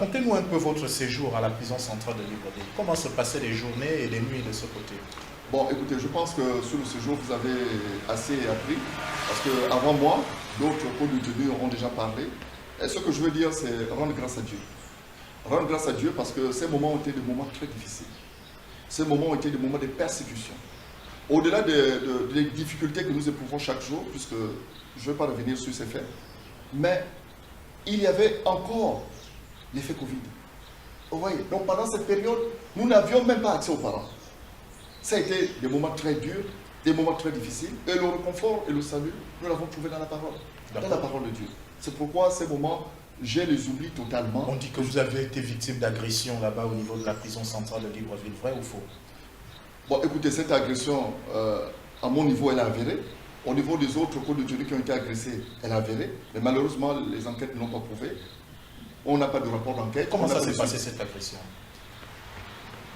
racontez-nous un peu votre séjour à la prison centrale de Libreville. Comment se passaient les journées et les nuits de ce côté? Bon, écoutez, je pense que sur le séjour, vous avez assez appris, parce qu'avant moi, d'autres co-détenus ont déjà parlé. Et ce que je veux dire, c'est rendre grâce à Dieu. Rendre grâce à Dieu parce que ces moments ont été des moments très difficiles. Ces moments ont été des moments de persécution. Au-delà des difficultés que nous éprouvons chaque jour, puisque je ne vais pas revenir sur ces faits, mais il y avait encore l'effet Covid. Vous voyez, donc pendant cette période, nous n'avions même pas accès aux parents. Ça a été des moments très durs, des moments très difficiles, et le réconfort et le salut, nous l'avons trouvé dans la parole de Dieu. C'est pourquoi ces moments, je les oublie totalement. On dit que vous avez été victime d'agression là-bas au niveau de la prison centrale de Libreville, vrai ou faux? Bon, écoutez, cette agression, à mon niveau, elle est avérée. Au niveau des autres co-détenus qui ont été agressés, elle est avérée. Mais malheureusement, les enquêtes ne l'ont pas prouvé. On n'a pas de rapport d'enquête. Comment ça s'est passé, cette agression?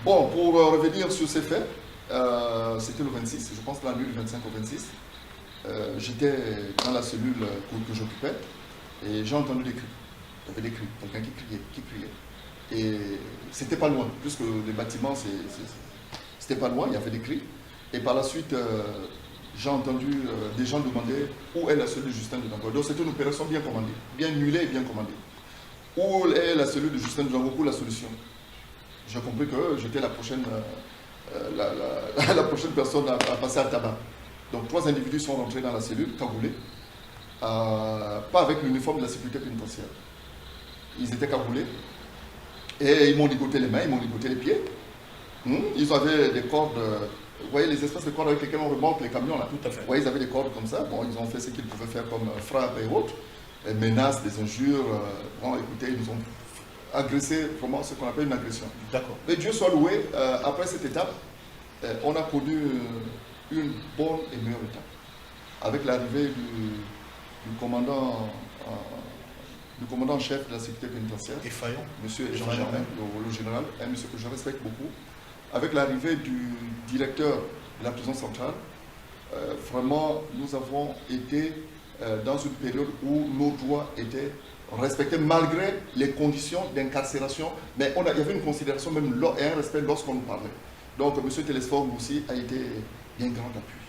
Bon, pour revenir sur ces faits, c'était le 26, je pense la nuit du 25 au 26. J'étais dans la cellule que j'occupais et j'ai entendu des cris. Il y avait des cris, quelqu'un qui criait. Et c'était pas loin, puisque les bâtiments, c'était pas loin, il y avait des cris. Et par la suite, j'ai entendu des gens demander où est la cellule de Justin Ndangoye. Donc c'était une opération bien commandée, bien huilée et bien commandée. Où est la cellule de Justin Ndangoye pour la solution? J'ai compris que j'étais la prochaine, la prochaine personne à passer à tabac. Donc 3 individus sont rentrés dans la cellule, cagoulés, pas avec l'uniforme de la sécurité pénitentiaire. Ils étaient cagoulés et ils m'ont ligoté les mains, ils m'ont ligoté les pieds. Ils avaient des cordes, vous voyez les espèces de cordes avec lesquelles on remonte les camions là. Tout à fait. Vous voyez, ils avaient des cordes comme ça. Bon, ils ont fait ce qu'ils pouvaient faire comme frappe et autres, et menaces, des injures. Bon, écoutez, ils nous ont agressé, vraiment ce qu'on appelle une agression. D'accord. Mais Dieu soit loué, après cette étape, on a connu une bonne et meilleure étape. Avec l'arrivée du commandant en chef de la sécurité pénitentiaire, Effaillant. M. Jean-Germain, le général, un monsieur que je respecte beaucoup, avec l'arrivée du directeur de la prison centrale, vraiment, nous avons été dans une période où nos droits étaient respectés malgré les conditions d'incarcération, mais il y avait une considération même et un respect lorsqu'on nous parlait. Donc, M. Télésphore aussi a été d'un grand appui.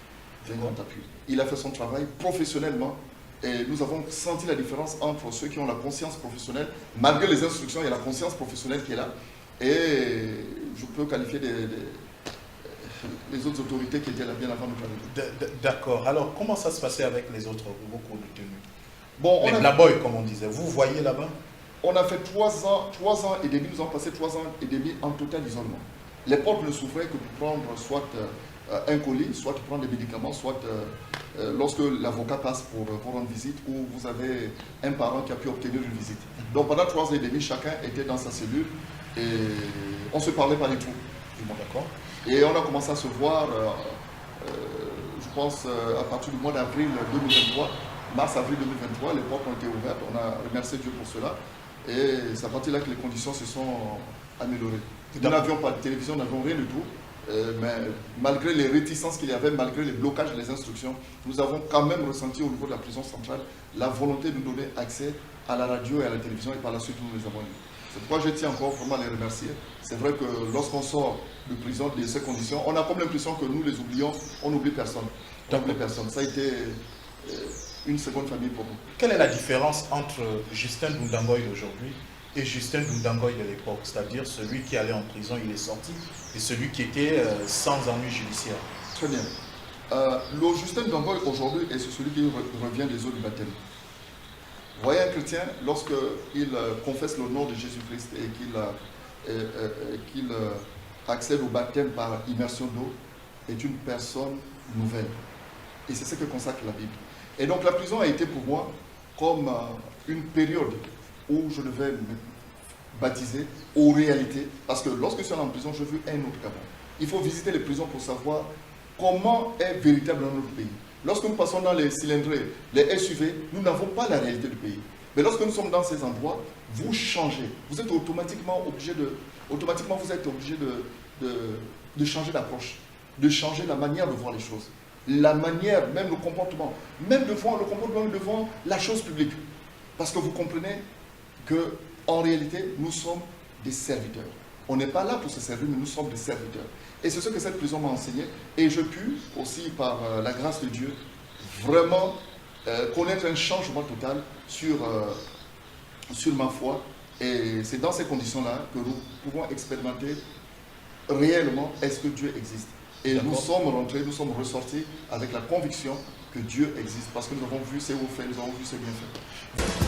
D'un grand appui. Il a fait son travail professionnellement. Et nous avons senti la différence entre ceux qui ont la conscience professionnelle, malgré les instructions, il y a la conscience professionnelle qui est là. Et je peux qualifier les autres autorités qui étaient là bien avant nous. D'accord. Alors, comment ça se passait avec les autres co-détenus? Bon, les Blaboy, comme on disait. Vous voyez là-bas? On a fait 3 ans et demi, nous avons passé 3 ans et demi en total isolement. Les portes ne souffraient que pour prendre soit un colis, soit prendre des médicaments, soit lorsque l'avocat passe pour rendre visite, ou vous avez un parent qui a pu obtenir une visite. Donc pendant 3 ans et demi, chacun était dans sa cellule et on ne se parlait pas du tout. D'accord. Et on a commencé à se voir, je pense, à partir du mois d'avril 2023, mars-avril 2023, les portes ont été ouvertes, on a remercié Dieu pour cela. Et c'est à partir de là que les conditions se sont améliorées. Nous n'avions pas de télévision, nous n'avions rien du tout. Mais malgré les réticences qu'il y avait, malgré les blocages et les instructions, nous avons quand même ressenti au niveau de la prison centrale la volonté de nous donner accès à la radio et à la télévision, et par la suite nous les avons eu. C'est pourquoi je tiens encore vraiment à les remercier. C'est vrai que lorsqu'on sort de prison de ces conditions, on a comme l'impression que nous les oublions, on n'oublie personne. On n'oublie personne. Ça a été une seconde famille pour nous. Quelle est la différence entre Justin Ndangoye d'aujourd'hui et Justin Ndangoye de l'époque, c'est-à-dire celui qui allait en prison, il est sorti, et celui qui était sans ennui judiciaire? Très bien. Le Justin Ndangoye aujourd'hui est celui qui revient des eaux du baptême. Vous voyez, un chrétien, lorsqu'il confesse le nom de Jésus-Christ et qu'il accède au baptême par immersion d'eau, est une personne nouvelle. Et c'est ce que consacre la Bible. Et donc la prison a été pour moi comme une période où je devais me baptiser aux réalités. Parce que lorsque je suis allé en prison, j'ai vu un autre Gabon. Il faut visiter les prisons pour savoir comment est véritablement notre pays. Lorsque nous passons dans les cylindrées, les SUV, nous n'avons pas la réalité du pays. Mais lorsque nous sommes dans ces endroits, vous changez. Vous êtes automatiquement obligé de changer d'approche, de changer la manière de voir les choses. La manière, même le comportement, même devant la chose publique. Parce que vous comprenez que en réalité, nous sommes des serviteurs. On n'est pas là pour se servir, mais nous sommes des serviteurs. Et c'est ce que cette prison m'a enseigné. Et je puis aussi, par la grâce de Dieu, vraiment connaître un changement total sur ma foi. Et c'est dans ces conditions-là que nous pouvons expérimenter réellement est-ce que Dieu existe. Et nous sommes rentrés, nous sommes ressortis avec la conviction que Dieu existe, parce que nous avons vu ses hauts faits, nous avons vu ses bienfaits.